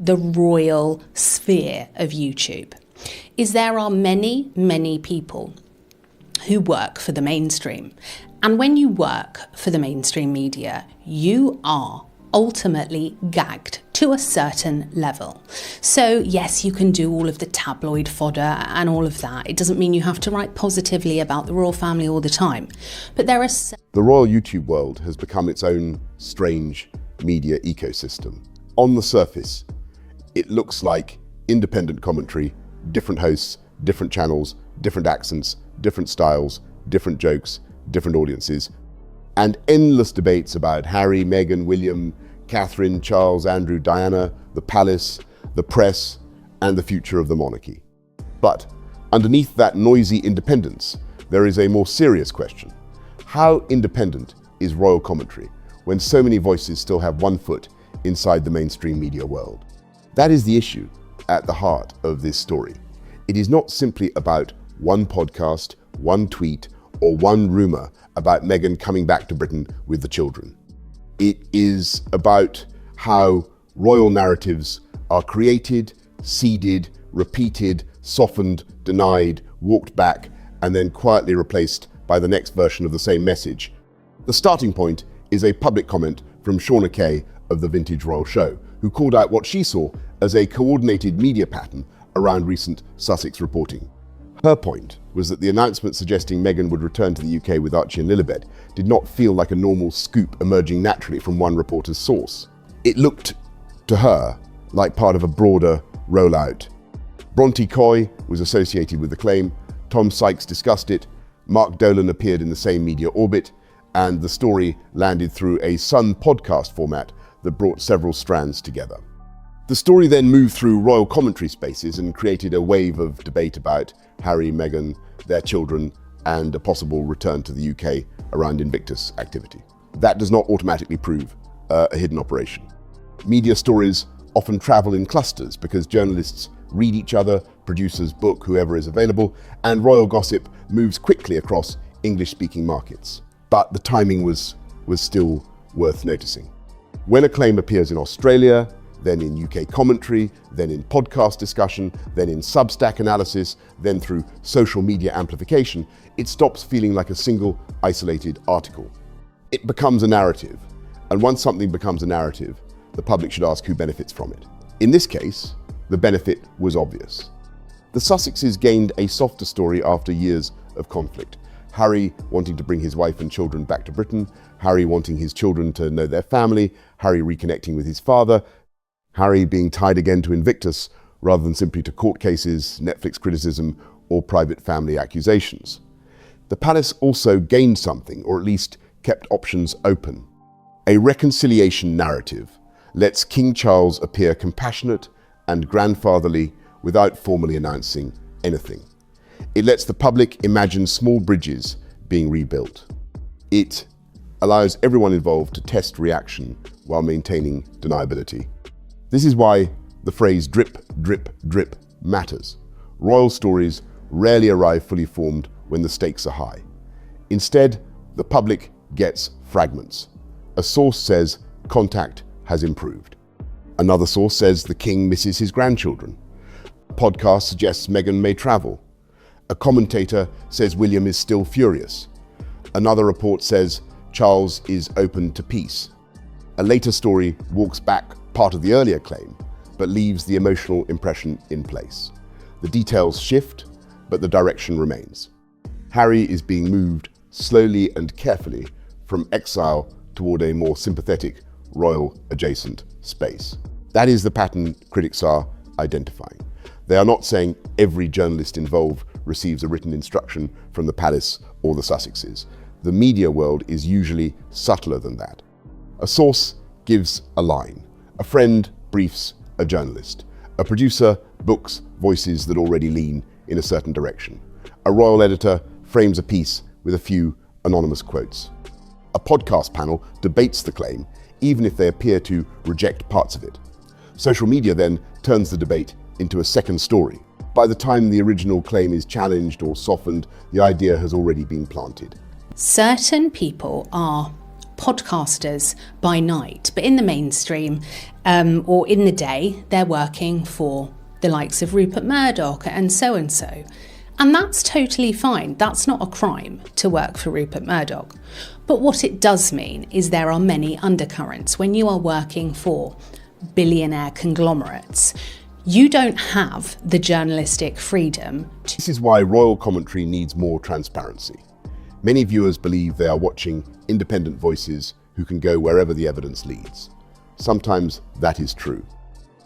the royal sphere of YouTube is there are many, many people who work for the mainstream. And when you work for the mainstream media, you are ultimately gagged to a certain level. So yes, you can do all of the tabloid fodder and all of that. It doesn't mean you have to write positively about the royal family all the time. But there are... The royal YouTube world has become its own strange media ecosystem. On the surface, it looks like independent commentary, different hosts, different channels, different accents, different styles, different jokes, different audiences, and endless debates about Harry, Meghan, William, Catherine, Charles, Andrew, Diana, the palace, the press, and the future of the monarchy. But underneath that noisy independence, there is a more serious question. How independent is royal commentary when so many voices still have one foot inside the mainstream media world? That is the issue at the heart of this story. It is not simply about one podcast, one tweet, or one rumor about Meghan coming back to Britain with the children. It is about how royal narratives are created, seeded, repeated, softened, denied, walked back, and then quietly replaced by the next version of the same message. The starting point is a public comment from Shauna Kay of the Vintage Royal Show, who called out what she saw as a coordinated media pattern around recent Sussex reporting. Her point was that the announcement suggesting Meghan would return to the UK with Archie and Lilibet did not feel like a normal scoop emerging naturally from one reporter's source. It looked, to her, like part of a broader rollout. Bronte Coy was associated with the claim, Tom Sykes discussed it, Mark Dolan appeared in the same media orbit, and the story landed through a Sun podcast format that brought several strands together. The story then moved through royal commentary spaces and created a wave of debate about Harry, Meghan, their children, and a possible return to the UK around Invictus activity. That does not automatically prove a hidden operation. Media stories often travel in clusters because journalists read each other, producers book whoever is available, and royal gossip moves quickly across English-speaking markets. But the timing was still worth noticing. When a claim appears in Australia, then in UK commentary, then in podcast discussion, then in Substack analysis, then through social media amplification, it stops feeling like a single isolated article. It becomes a narrative, and once something becomes a narrative, the public should ask who benefits from it. In this case, the benefit was obvious. The Sussexes gained a softer story after years of conflict. Harry wanting to bring his wife and children back to Britain, Harry wanting his children to know their family, Harry reconnecting with his father, Harry being tied again to Invictus rather than simply to court cases, Netflix criticism, or private family accusations. The palace also gained something, or at least kept options open. A reconciliation narrative lets King Charles appear compassionate and grandfatherly without formally announcing anything. It lets the public imagine small bridges being rebuilt. It allows everyone involved to test reaction while maintaining deniability. This is why the phrase drip, drip, drip matters. Royal stories rarely arrive fully formed when the stakes are high. Instead, the public gets fragments. A source says contact has improved. Another source says the king misses his grandchildren. A podcast suggests Meghan may travel. A commentator says William is still furious. Another report says Charles is open to peace. A later story walks back part of the earlier claim, but leaves the emotional impression in place. The details shift, but the direction remains. Harry is being moved slowly and carefully from exile toward a more sympathetic, royal adjacent space. That is the pattern critics are identifying. They are not saying every journalist involved receives a written instruction from the palace or the Sussexes. The media world is usually subtler than that. A source gives a line. A friend briefs a journalist. A producer books voices that already lean in a certain direction. A royal editor frames a piece with a few anonymous quotes. A podcast panel debates the claim, even if they appear to reject parts of it. Social media then turns the debate into a second story. By the time the original claim is challenged or softened, the idea has already been planted. Certain people are podcasters by night, but in the mainstream or in the day, they're working for the likes of Rupert Murdoch and so. And that's totally fine. That's not a crime to work for Rupert Murdoch. But what it does mean is there are many undercurrents. When you are working for billionaire conglomerates, you don't have the journalistic freedom. This is why royal commentary needs more transparency. Many viewers believe they are watching independent voices who can go wherever the evidence leads. Sometimes that is true.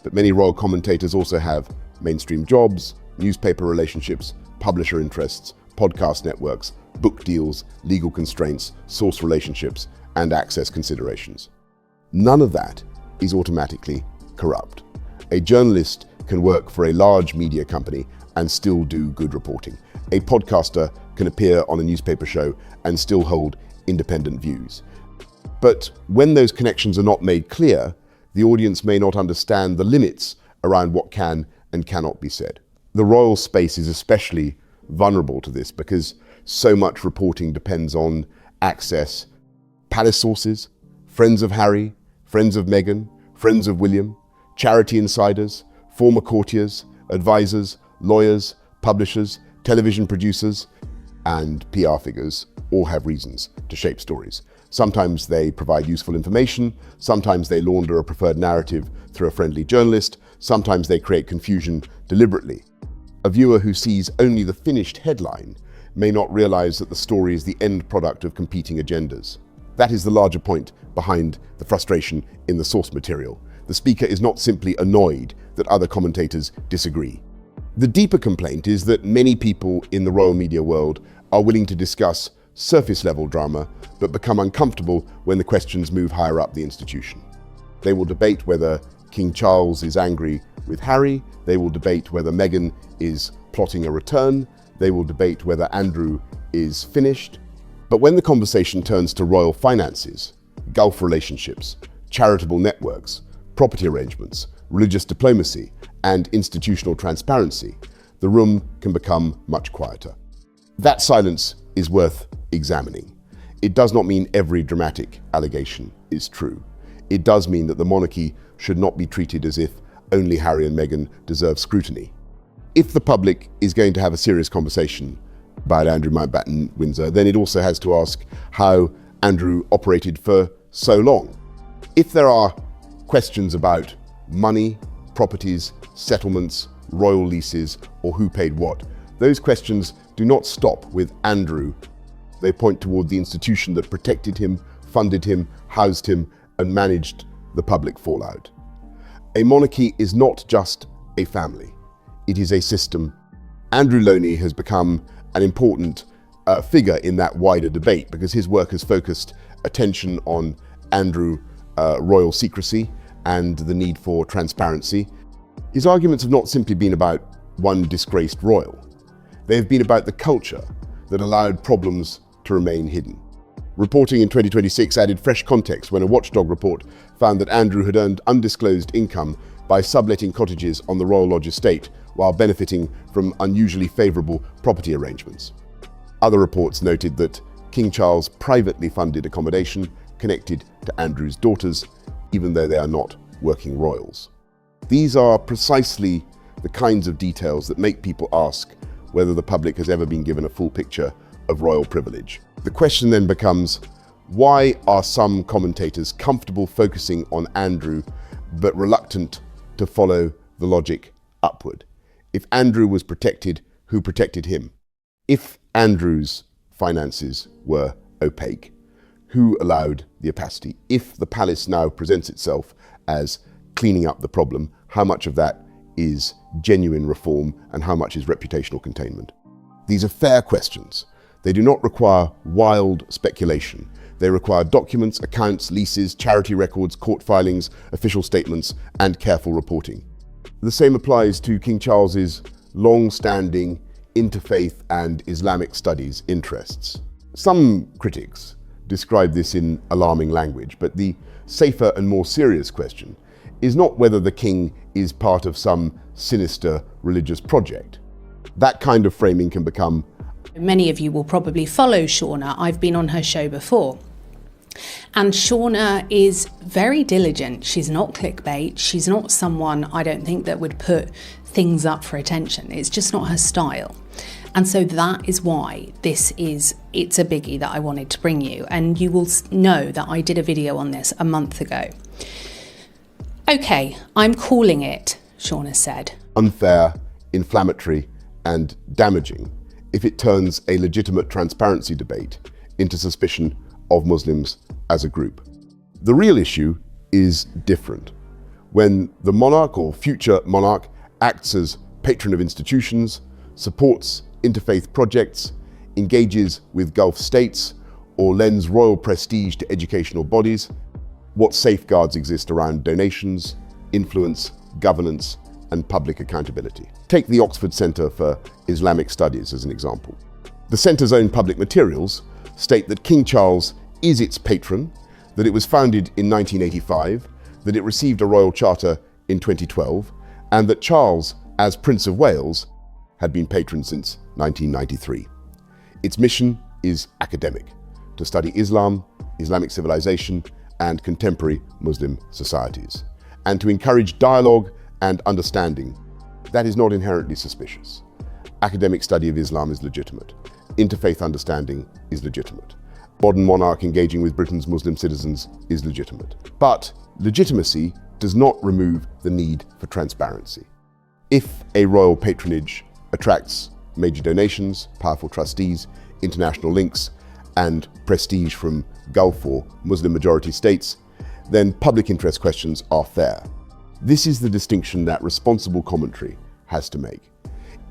But many royal commentators also have mainstream jobs, newspaper relationships, publisher interests, podcast networks, book deals, legal constraints, source relationships, and access considerations. None of that is automatically corrupt. A journalist can work for a large media company and still do good reporting. A podcaster can appear on a newspaper show and still hold independent views. But when those connections are not made clear, the audience may not understand the limits around what can and cannot be said. The royal space is especially vulnerable to this because so much reporting depends on access. Palace sources, friends of Harry, friends of Meghan, friends of William, charity insiders, former courtiers, advisors, lawyers, publishers, television producers, and PR figures all have reasons to shape stories. Sometimes they provide useful information, sometimes they launder a preferred narrative through a friendly journalist, sometimes they create confusion deliberately. A viewer who sees only the finished headline may not realize that the story is the end product of competing agendas. That is the larger point behind the frustration in the source material. The speaker is not simply annoyed that other commentators disagree. The deeper complaint is that many people in the royal media world are willing to discuss surface-level drama, but become uncomfortable when the questions move higher up the institution. They will debate whether King Charles is angry with Harry, they will debate whether Meghan is plotting a return, they will debate whether Andrew is finished. But when the conversation turns to royal finances, Gulf relationships, charitable networks, property arrangements, religious diplomacy, and institutional transparency, the room can become much quieter. That silence is worth examining. It does not mean every dramatic allegation is true. It does mean that the monarchy should not be treated as if only Harry and Meghan deserve scrutiny. If the public is going to have a serious conversation about Andrew Mountbatten Windsor, then it also has to ask how Andrew operated for so long. If there are questions about money, properties, settlements, royal leases, or who paid what, those questions do not stop with Andrew. They point toward the institution that protected him, funded him, housed him, and managed the public fallout. A monarchy is not just a family. It is a system. Andrew Loney has become an important figure in that wider debate because his work has focused attention on Andrew royal secrecy and the need for transparency. His arguments have not simply been about one disgraced royal. They have been about the culture that allowed problems to remain hidden. Reporting in 2026 added fresh context when a watchdog report found that Andrew had earned undisclosed income by subletting cottages on the Royal Lodge estate while benefiting from unusually favourable property arrangements. Other reports noted that King Charles privately funded accommodation connected to Andrew's daughters, even though they are not working royals. These are precisely the kinds of details that make people ask whether the public has ever been given a full picture of royal privilege. The question then becomes, why are some commentators comfortable focusing on Andrew but reluctant to follow the logic upward? If Andrew was protected, who protected him? If Andrew's finances were opaque, who allowed the opacity? If the palace now presents itself as cleaning up the problem, how much of that is genuine reform and how much is reputational containment? These are fair questions. They do not require wild speculation. They require documents, accounts, leases, charity records, court filings, official statements, and careful reporting. The same applies to King Charles's long-standing interfaith and Islamic studies interests. Some critics describe this in alarming language, but the safer and more serious question is not whether the king is part of some sinister religious project. That kind of framing can become... Many of you will probably follow Shauna. I've been on her show before. And Shauna is very diligent. She's not clickbait. She's not someone, I don't think, that would put things up for attention. It's just not her style. And so that is why it's a biggie that I wanted to bring you. And you will know that I did a video on this a month ago. Okay, I'm calling it, Shauna said, unfair, inflammatory, and damaging if it turns a legitimate transparency debate into suspicion of Muslims as a group. The real issue is different. When the monarch or future monarch acts as patron of institutions, supports interfaith projects, engages with Gulf states, or lends royal prestige to educational bodies, what safeguards exist around donations, influence, governance, and public accountability? Take the Oxford Centre for Islamic Studies as an example. The Centre's own public materials state that King Charles is its patron, that it was founded in 1985, that it received a royal charter in 2012, and that Charles, as Prince of Wales, had been patron since 1993. Its mission is academic, to study Islam, Islamic civilization, and contemporary Muslim societies, and to encourage dialogue and understanding. That is not inherently suspicious. Academic study of Islam is legitimate. Interfaith understanding is legitimate. Modern monarch engaging with Britain's Muslim citizens is legitimate. But legitimacy does not remove the need for transparency. If a royal patronage attracts major donations, powerful trustees, international links, and prestige from Gulf or Muslim-majority states, then public interest questions are fair. This is the distinction that responsible commentary has to make.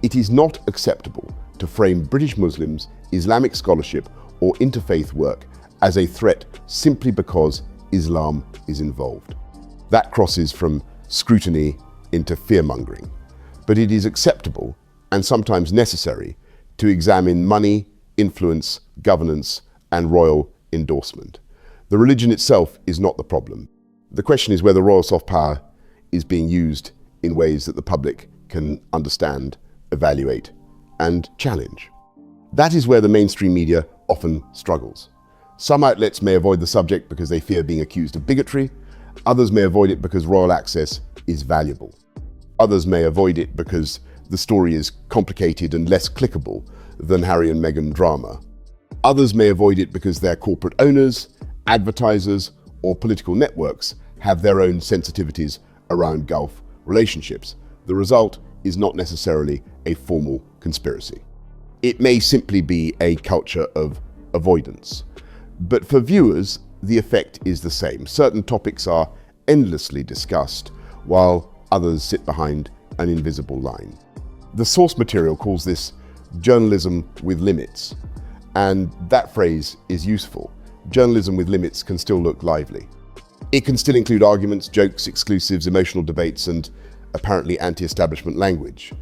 It is not acceptable to frame British Muslims, Islamic scholarship, or interfaith work as a threat simply because Islam is involved. That crosses from scrutiny into fear-mongering. But it is acceptable and sometimes necessary to examine money, influence, governance, and royal endorsement. The religion itself is not the problem. The question is whether royal soft power is being used in ways that the public can understand, evaluate, and challenge. That is where the mainstream media often struggles. Some outlets may avoid the subject because they fear being accused of bigotry. Others may avoid it because royal access is valuable. Others may avoid it because the story is complicated and less clickable than Harry and Meghan drama. Others may avoid it because their corporate owners, advertisers, or political networks have their own sensitivities around Gulf relationships. The result is not necessarily a formal conspiracy. It may simply be a culture of avoidance. But for viewers, the effect is the same. Certain topics are endlessly discussed, while others sit behind an invisible line. The source material calls this journalism with limits, and that phrase is useful. Journalism with limits can still look lively. It can still include arguments, jokes, exclusives, emotional debates, and apparently anti-establishment language.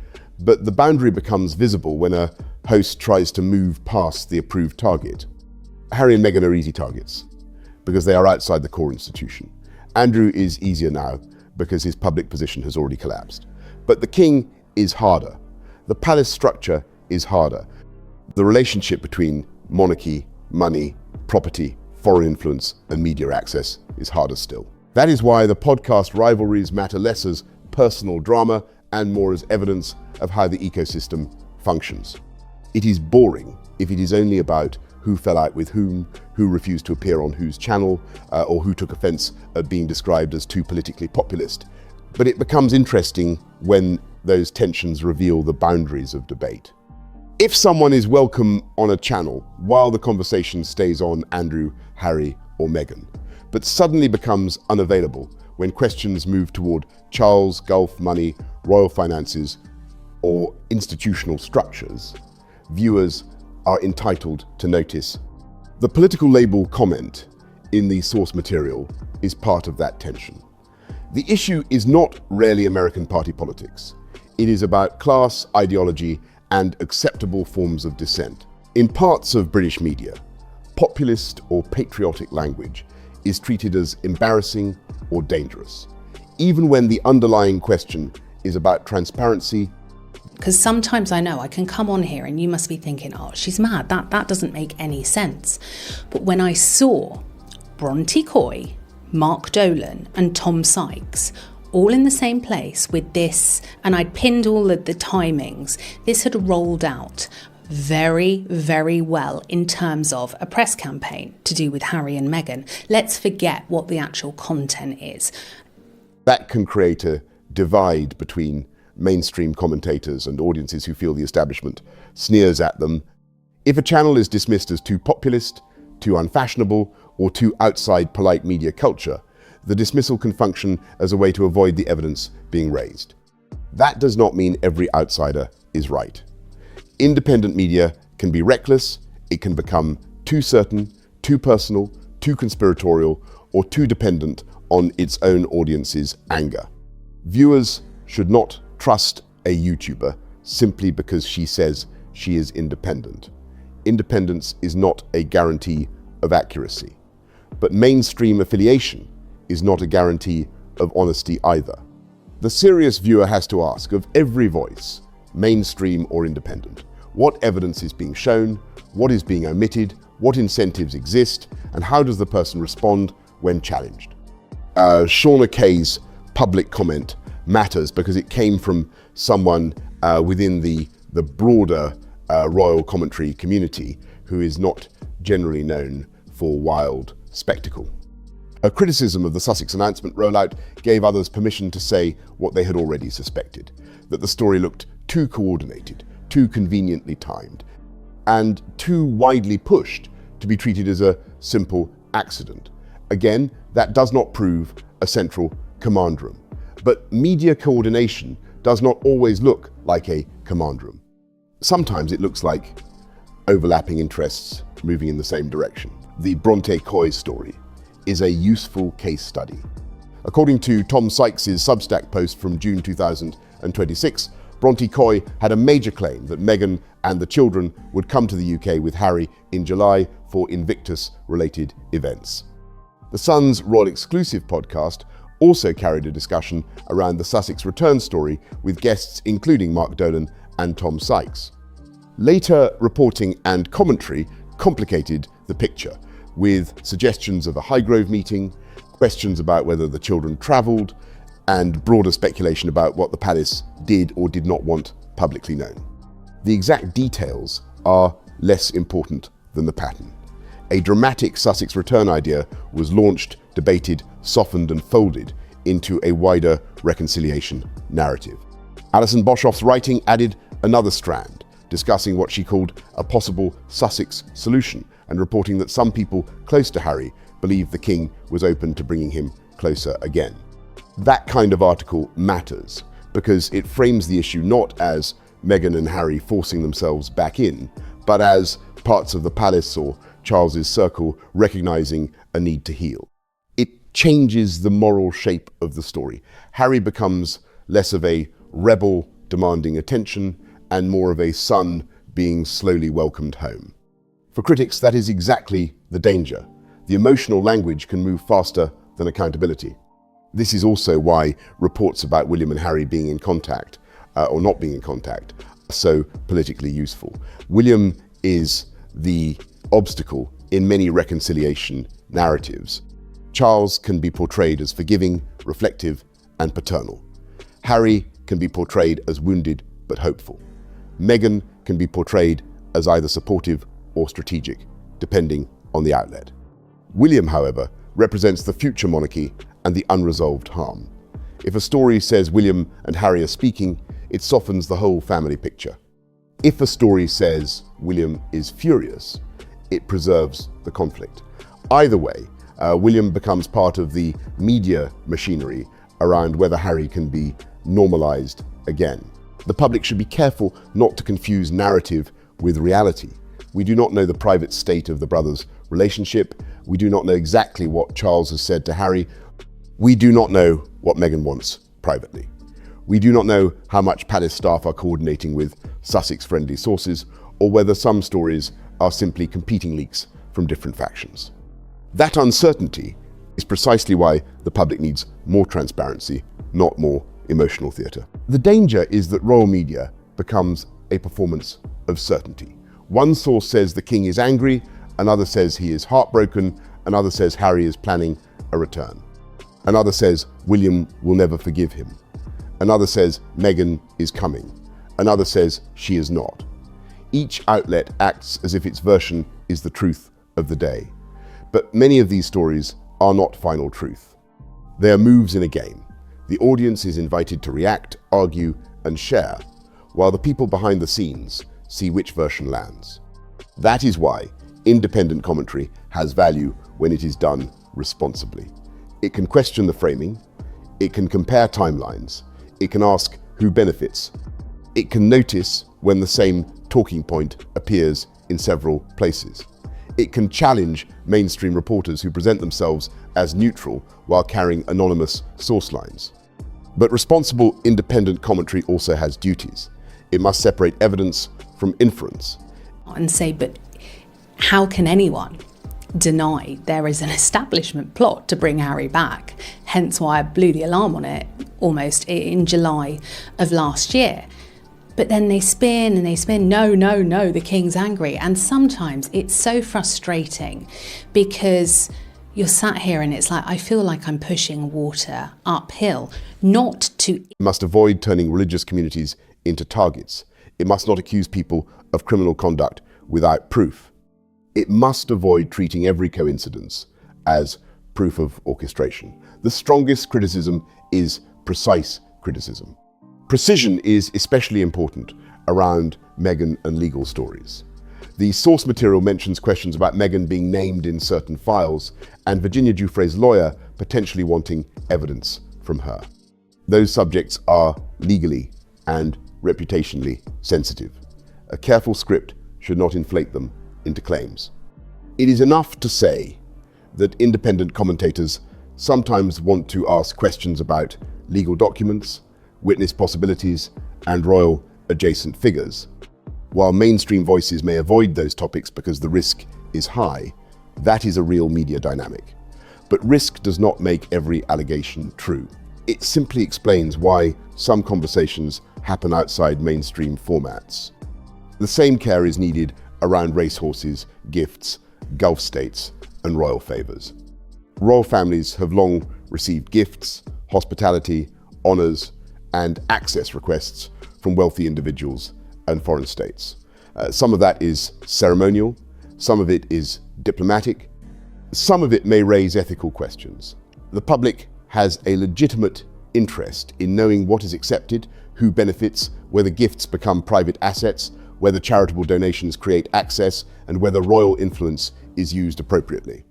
But the boundary becomes visible when a host tries to move past the approved target. Harry and Meghan are easy targets because they are outside the core institution. Andrew is easier now because his public position has already collapsed. But the king is harder. The palace structure is harder. The relationship between monarchy, money, property, foreign influence, and media access is harder still. That is why the podcast rivalries matter less as personal drama and more as evidence of how the ecosystem functions. It is boring if it is only about who fell out with whom, who refused to appear on whose channel, or who took offense at being described as too politically populist. But it becomes interesting when those tensions reveal the boundaries of debate. If someone is welcome on a channel while the conversation stays on Andrew, Harry, or Meghan, but suddenly becomes unavailable when questions move toward Charles, Gulf, money, royal finances, or institutional structures, viewers are entitled to notice. The political label comment in the source material is part of that tension. The issue is not rarely American party politics. It is about class, ideology, and acceptable forms of dissent. In parts of British media, populist or patriotic language is treated as embarrassing or dangerous, even when the underlying question is about transparency. Because sometimes I know I can come on here and you must be thinking, oh, she's mad, that doesn't make any sense. But when I saw Bronte Coy, Mark Dolan and Tom Sykes all in the same place with this, and I'd pinned all of the timings. This had rolled out very, very well in terms of a press campaign to do with Harry and Meghan. Let's forget what the actual content is. That can create a divide between mainstream commentators and audiences who feel the establishment sneers at them. If a channel is dismissed as too populist, too unfashionable, or too outside polite media culture, the dismissal can function as a way to avoid the evidence being raised. That does not mean every outsider is right. Independent media can be reckless, it can become too certain, too personal, too conspiratorial, or too dependent on its own audience's anger. Viewers should not trust a YouTuber simply because she says she is independent. Independence is not a guarantee of accuracy, but mainstream affiliation is not a guarantee of honesty either. The serious viewer has to ask of every voice, mainstream or independent, what evidence is being shown, what is being omitted, what incentives exist, and how does the person respond when challenged. Shauna Kay's public comment matters because it came from someone within the broader royal commentary community who is not generally known for wild spectacle. A criticism of the Sussex announcement rollout gave others permission to say what they had already suspected, that the story looked too coordinated, too conveniently timed, and too widely pushed to be treated as a simple accident. Again, that does not prove a central command room. But media coordination does not always look like a command room. Sometimes it looks like overlapping interests moving in the same direction. The Bronte Coy story is a useful case study. According to Tom Sykes' Substack post from June 2026, Bronte Coy had a major claim that Meghan and the children would come to the UK with Harry in July for Invictus-related events. The Sun's Royal Exclusive podcast also carried a discussion around the Sussex return story with guests including Mark Dolan and Tom Sykes. Later reporting and commentary complicated the picture, with suggestions of a Highgrove meeting, questions about whether the children travelled, and broader speculation about what the palace did or did not want publicly known. The exact details are less important than the pattern. A dramatic Sussex return idea was launched, debated, softened and folded into a wider reconciliation narrative. Alison Boshoff's writing added another strand, discussing what she called a possible Sussex solution and reporting that some people close to Harry believed the king was open to bringing him closer again. That kind of article matters because it frames the issue not as Meghan and Harry forcing themselves back in, but as parts of the palace or Charles's circle recognizing a need to heal. It changes the moral shape of the story. Harry becomes less of a rebel demanding attention and more of a son being slowly welcomed home. For critics, that is exactly the danger. The emotional language can move faster than accountability. This is also why reports about William and Harry being in contact, or not being in contact, are so politically useful. William is the obstacle in many reconciliation narratives. Charles can be portrayed as forgiving, reflective, and paternal. Harry can be portrayed as wounded but hopeful. Meghan can be portrayed as either supportive or strategic, depending on the outlet. William, however, represents the future monarchy and the unresolved harm. If a story says William and Harry are speaking, it softens the whole family picture. If a story says William is furious, it preserves the conflict. Either way, William becomes part of the media machinery around whether Harry can be normalized again. The public should be careful not to confuse narrative with reality. We do not know the private state of the brothers' relationship. We do not know exactly what Charles has said to Harry. We do not know what Meghan wants privately. We do not know how much palace staff are coordinating with Sussex-friendly sources, or whether some stories are simply competing leaks from different factions. That uncertainty is precisely why the public needs more transparency, not more emotional theatre. The danger is that royal media becomes a performance of certainty. One source says the king is angry, another says he is heartbroken, Another says Harry is planning a return. Another says William will never forgive him. Another says Meghan is coming. Another says she is not. Each outlet acts as if its version is the truth of the day. But many of these stories are not final truth. They are moves in a game. The audience is invited to react, argue, and share, while the people behind the scenes see which version lands. That is why independent commentary has value when it is done responsibly. It can question the framing, it can compare timelines, it can ask who benefits, it can notice when the same talking point appears in several places. It can challenge mainstream reporters who present themselves as neutral while carrying anonymous source lines. But responsible independent commentary also has duties. It must separate evidence from inference. And say, but how can anyone deny there is an establishment plot to bring Harry back? Hence why I blew the alarm on it almost in July of last year. But then they spin and they spin, no, the king's angry. And sometimes it's so frustrating because you're sat here and it's like, I feel like I'm pushing water uphill, not to... It must avoid turning religious communities into targets. It must not accuse people of criminal conduct without proof. It must avoid treating every coincidence as proof of orchestration. The strongest criticism is precise criticism. Precision is especially important around Meghan and legal stories. The source material mentions questions about Meghan being named in certain files and Virginia Giuffre's lawyer potentially wanting evidence from her. Those subjects are legally and reputationally sensitive. A careful script should not inflate them into claims. It is enough to say that independent commentators sometimes want to ask questions about legal documents, witness possibilities, and royal adjacent figures. While mainstream voices may avoid those topics because the risk is high, that is a real media dynamic. But risk does not make every allegation true. It simply explains why some conversations happen outside mainstream formats. The same care is needed around racehorses, gifts, Gulf states, and royal favours. Royal families have long received gifts, hospitality, honours, and access requests from wealthy individuals and foreign states. Some of that is ceremonial, some of it is diplomatic, some of it may raise ethical questions. The public has a legitimate interest in knowing what is accepted, who benefits, whether gifts become private assets, whether charitable donations create access, and whether royal influence is used appropriately.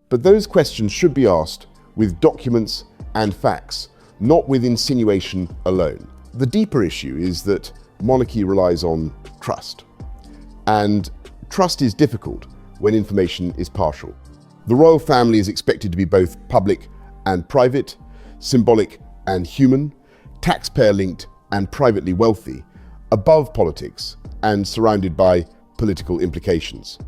But those questions should be asked with documents and facts, not with insinuation alone. The deeper issue is that monarchy relies on trust. And trust is difficult when information is partial. The royal family is expected to be both public and private, symbolic and human, taxpayer-linked and privately wealthy, above politics and surrounded by political implications.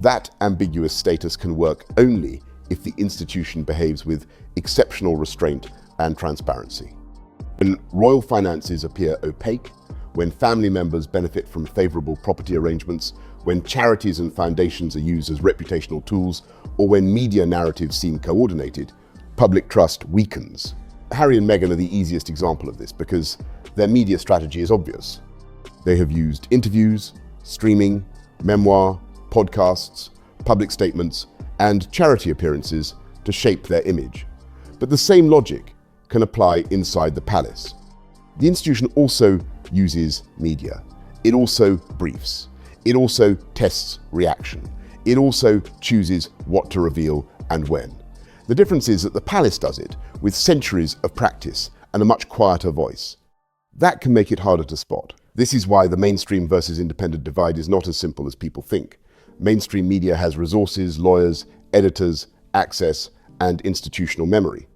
That ambiguous status can work only if the institution behaves with exceptional restraint and transparency. When royal finances appear opaque, when family members benefit from favorable property arrangements, when charities and foundations are used as reputational tools, or when media narratives seem coordinated, public trust weakens. Harry and Meghan are the easiest example of this because their media strategy is obvious. They have used interviews, streaming, memoir, podcasts, public statements, and charity appearances to shape their image. But the same logic can apply inside the palace. The institution also uses media. It also briefs. It also tests reaction. It also chooses what to reveal and when. The difference is that the palace does it with centuries of practice and a much quieter voice. That can make it harder to spot. This is why the mainstream versus independent divide is not as simple as people think. Mainstream media has resources, lawyers, editors, access, and institutional memory.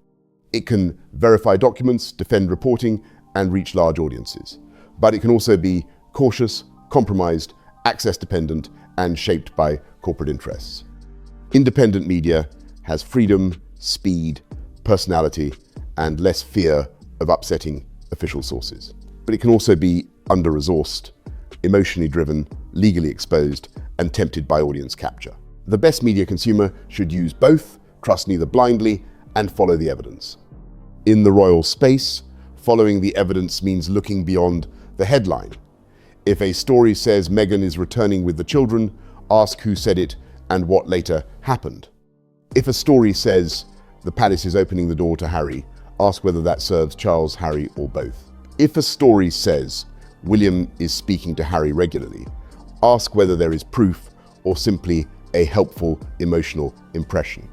It can verify documents, defend reporting, and reach large audiences. But it can also be cautious, compromised, access-dependent, and shaped by corporate interests. Independent media has freedom, speed, personality, and less fear of upsetting official sources. But it can also be under-resourced, emotionally driven, legally exposed, and tempted by audience capture. The best media consumer should use both, trust neither blindly, and follow the evidence. In the royal space, following the evidence means looking beyond the headline. If a story says Meghan is returning with the children, ask who said it and what later happened. If a story says the palace is opening the door to Harry, ask whether that serves Charles, Harry, or both. If a story says William is speaking to Harry regularly, ask whether there is proof or simply a helpful emotional impression.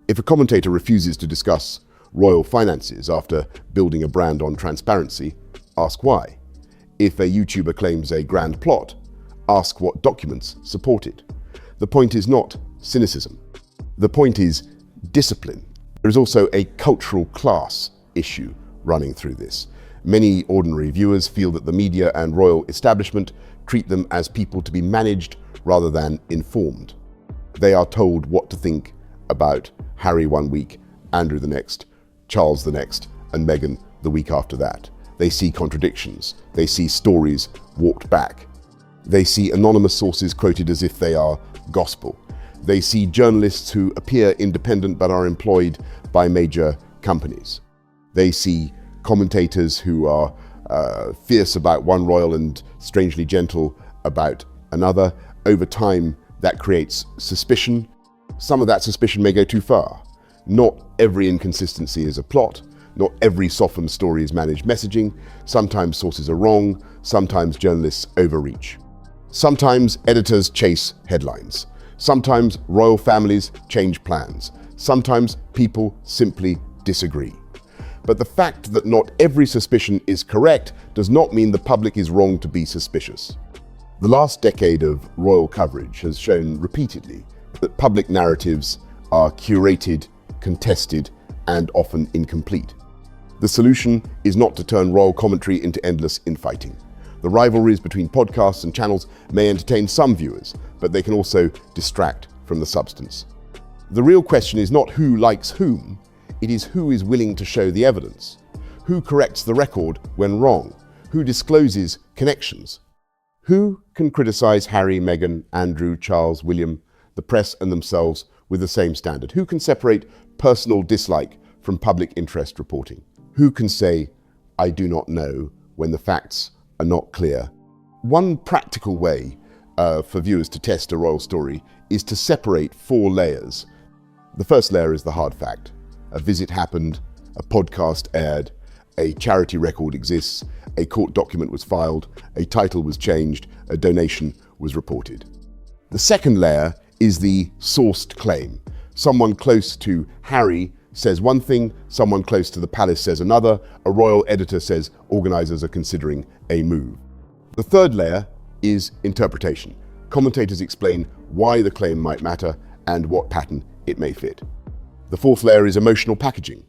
If a commentator refuses to discuss royal finances after building a brand on transparency, ask why. If a YouTuber claims a grand plot, ask what documents support it. The point is not cynicism. The point is discipline. There is also a cultural class issue running through this. Many ordinary viewers feel that the media and royal establishment treat them as people to be managed rather than informed. They are told what to think about Harry one week, Andrew the next, Charles the next, and Meghan the week after that. They see contradictions. They see stories walked back. They see anonymous sources quoted as if they are gospel. They see journalists who appear independent but are employed by major companies. They see commentators who are fierce about one royal and strangely gentle about another. Over time, that creates suspicion. Some of that suspicion may go too far. Not every inconsistency is a plot. Not every softened story is managed messaging. Sometimes sources are wrong. Sometimes journalists overreach. Sometimes editors chase headlines. Sometimes royal families change plans. Sometimes people simply disagree. But the fact that not every suspicion is correct does not mean the public is wrong to be suspicious. The last decade of royal coverage has shown repeatedly that public narratives are curated, contested, and often incomplete. The solution is not to turn royal commentary into endless infighting. The rivalries between podcasts and channels may entertain some viewers, but they can also distract from the substance. The real question is not who likes whom, it is who is willing to show the evidence, who corrects the record when wrong, who discloses connections. Who can criticize Harry, Meghan, Andrew, Charles, William, the press and themselves with the same standard? Who can separate personal dislike from public interest reporting? Who can say, I do not know, when the facts are not clear? One practical way for viewers to test a royal story is to separate 4 layers. The first layer is the hard fact. A visit happened, a podcast aired, a charity record exists, a court document was filed, a title was changed, a donation was reported. The second layer is the sourced claim. Someone close to Harry says one thing, someone close to the palace says another, a royal editor says organizers are considering a move. The third layer is interpretation. Commentators explain why the claim might matter and what pattern it may fit. The fourth layer is emotional packaging.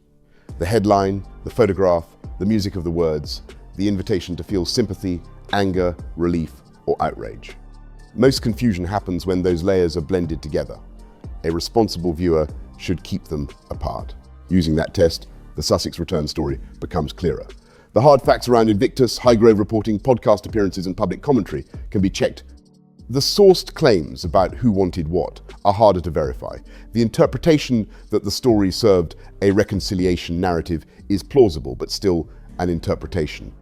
The headline, the photograph, the music of the words, the invitation to feel sympathy, anger, relief, or outrage. Most confusion happens when those layers are blended together. A responsible viewer should keep them apart. Using that test, the Sussex return story becomes clearer. The hard facts around Invictus, Highgrove reporting, podcast appearances, and public commentary can be checked. The sourced claims about who wanted what are harder to verify. The interpretation that the story served a reconciliation narrative is plausible, but still an interpretation.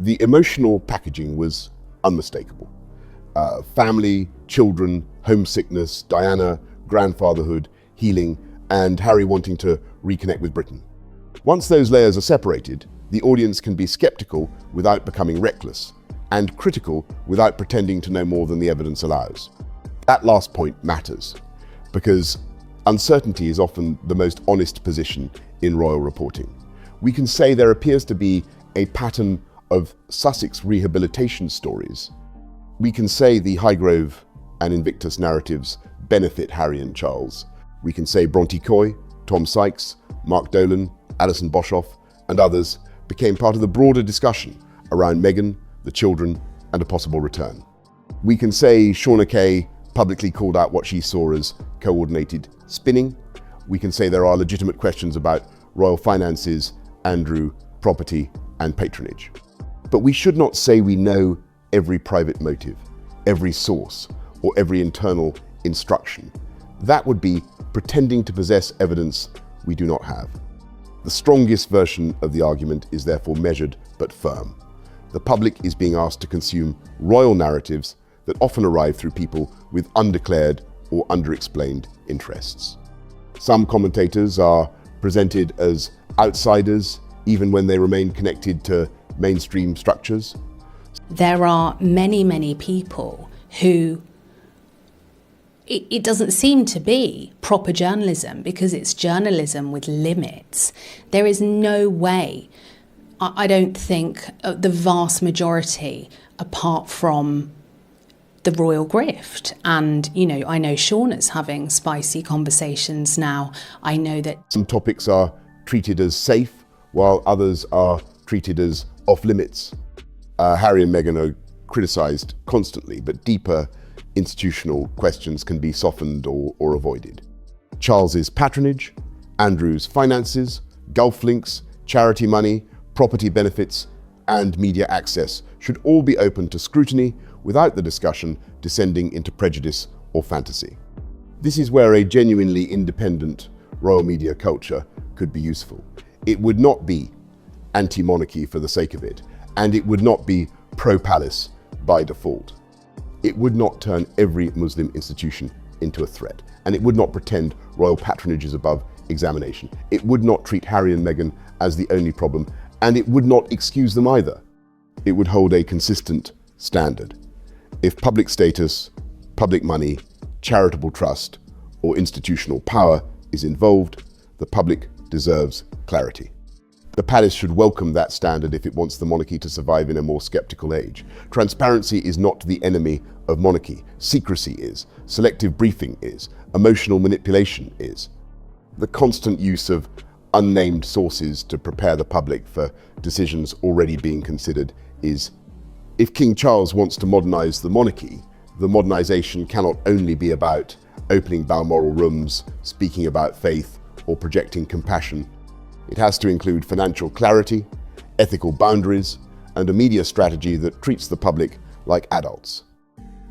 The emotional packaging was unmistakable. Family, children, homesickness, Diana, grandfatherhood, healing, and Harry wanting to reconnect with Britain. Once those layers are separated, the audience can be skeptical without becoming reckless, and critical without pretending to know more than the evidence allows. That last point matters, because uncertainty is often the most honest position in royal reporting. We can say there appears to be a pattern of Sussex rehabilitation stories. We can say the Highgrove and Invictus narratives benefit Harry and Charles. We can say Bronte Coy, Tom Sykes, Mark Dolan, Alison Boshoff, and others became part of the broader discussion around Meghan, the children, and a possible return. We can say Shauna Kay publicly called out what she saw as coordinated spinning. We can say there are legitimate questions about royal finances, Andrew, property, and patronage. But we should not say we know every private motive, every source, or every internal instruction. That would be pretending to possess evidence we do not have. The strongest version of the argument is therefore measured but firm. The public is being asked to consume royal narratives that often arrive through people with undeclared or underexplained interests. Some commentators are presented as outsiders, even when they remain connected to mainstream structures. There are many, many people who it doesn't seem to be proper journalism, because it's journalism with limits. There is no way, I don't think, the vast majority, apart from the royal grift. And, you know, I know Sean is having spicy conversations now. I know that some topics are treated as safe, while others are treated as off limits. Harry and Meghan are criticised constantly, but deeper institutional questions can be softened or avoided. Charles's patronage, Andrew's finances, Gulf links, charity money, property benefits, and media access should all be open to scrutiny without the discussion descending into prejudice or fantasy. This is where a genuinely independent royal media culture could be useful. It would not be anti-monarchy for the sake of it, and it would not be pro-palace by default. It would not turn every Muslim institution into a threat, and it would not pretend royal patronage is above examination. It would not treat Harry and Meghan as the only problem, and it would not excuse them either. It would hold a consistent standard. If public status, public money, charitable trust, or institutional power is involved, the public deserves clarity. The palace should welcome that standard if it wants the monarchy to survive in a more sceptical age. Transparency is not the enemy of monarchy. Secrecy is. Selective briefing is. Emotional manipulation is. The constant use of unnamed sources to prepare the public for decisions already being considered is. If King Charles wants to modernise the monarchy, the modernisation cannot only be about opening Balmoral rooms, speaking about faith, or projecting compassion. It has to include financial clarity, ethical boundaries, and a media strategy that treats the public like adults.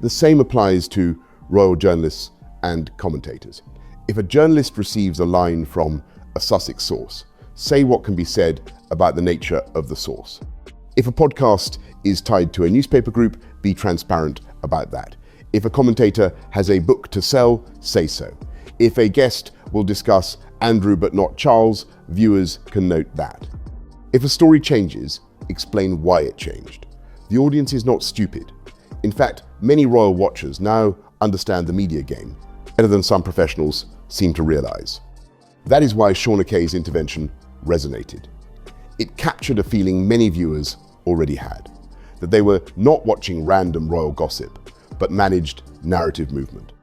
The same applies to royal journalists and commentators. If a journalist receives a line from a Sussex source, say what can be said about the nature of the source. If a podcast is tied to a newspaper group, be transparent about that. If a commentator has a book to sell, say so. If a guest will discuss Andrew but not Charles, viewers can note that. If a story changes, explain why it changed. The audience is not stupid. In fact, many royal watchers now understand the media game better than some professionals seem to realise. That is why Sean Kay's intervention resonated. It captured a feeling many viewers already had, that they were not watching random royal gossip, but managed narrative movement.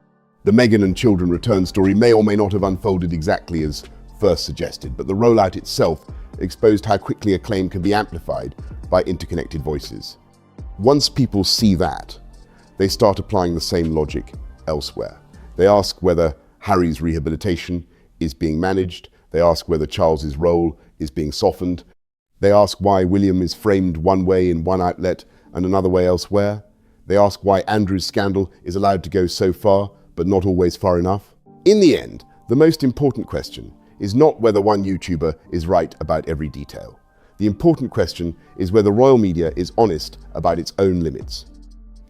The Meghan and children return story may or may not have unfolded exactly as first suggested, but the rollout itself exposed how quickly a claim can be amplified by interconnected voices. Once people see that, they start applying the same logic elsewhere. They ask whether Harry's rehabilitation is being managed. They ask whether Charles's role is being softened. They ask why William is framed one way in one outlet and another way elsewhere. They ask why Andrew's scandal is allowed to go so far, but not always far enough. In the end, the most important question is not whether one YouTuber is right about every detail. The important question is whether royal media is honest about its own limits.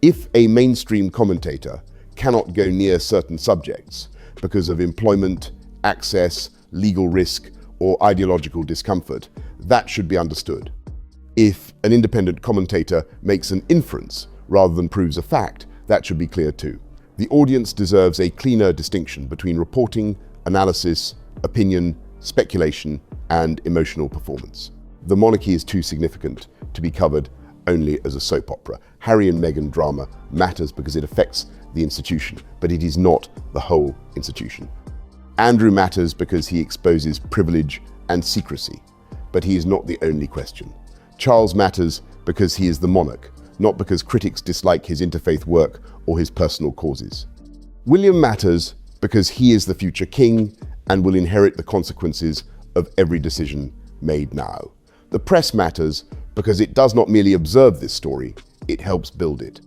If a mainstream commentator cannot go near certain subjects because of employment, access, legal risk, or ideological discomfort, that should be understood. If an independent commentator makes an inference rather than proves a fact, that should be clear too. The audience deserves a cleaner distinction between reporting, analysis, opinion, speculation, and emotional performance. The monarchy is too significant to be covered only as a soap opera. Harry and Meghan drama matters because it affects the institution, but it is not the whole institution. Andrew matters because he exposes privilege and secrecy, but he is not the only question. Charles matters because he is the monarch, not because critics dislike his interfaith work or his personal causes. William matters because he is the future king and will inherit the consequences of every decision made now. The press matters because it does not merely observe this story, it helps build it.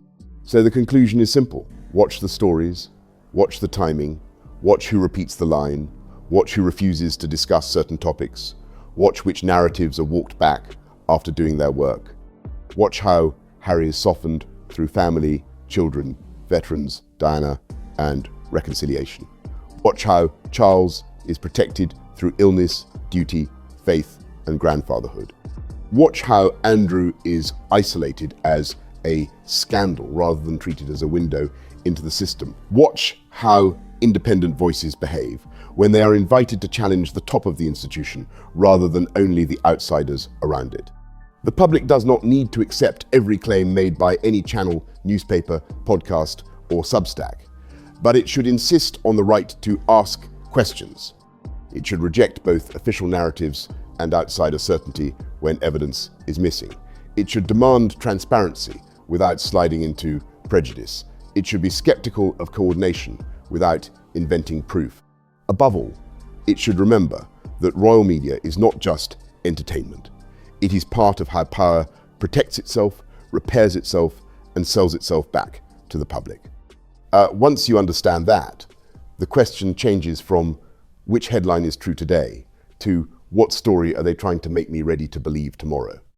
So the conclusion is simple. Watch the stories, watch the timing, Watch who repeats the line. Watch who refuses to discuss certain topics. Watch which narratives are walked back after doing their work. Watch how Harry is softened through family, children, veterans, Diana, and reconciliation. Watch how Charles is protected through illness, duty, faith, and grandfatherhood. Watch how Andrew is isolated as a scandal rather than treated as a window into the system. Watch how independent voices behave when they are invited to challenge the top of the institution rather than only the outsiders around it. The public does not need to accept every claim made by any channel, newspaper, podcast, or Substack, but it should insist on the right to ask questions. It should reject both official narratives and outsider certainty when evidence is missing. It should demand transparency without sliding into prejudice. It should be skeptical of coordination without inventing proof. Above all, it should remember that royal media is not just entertainment. It is part of how power protects itself, repairs itself, and sells itself back to the public. Once you understand that, the question changes from which headline is true today to what story are they trying to make me ready to believe tomorrow?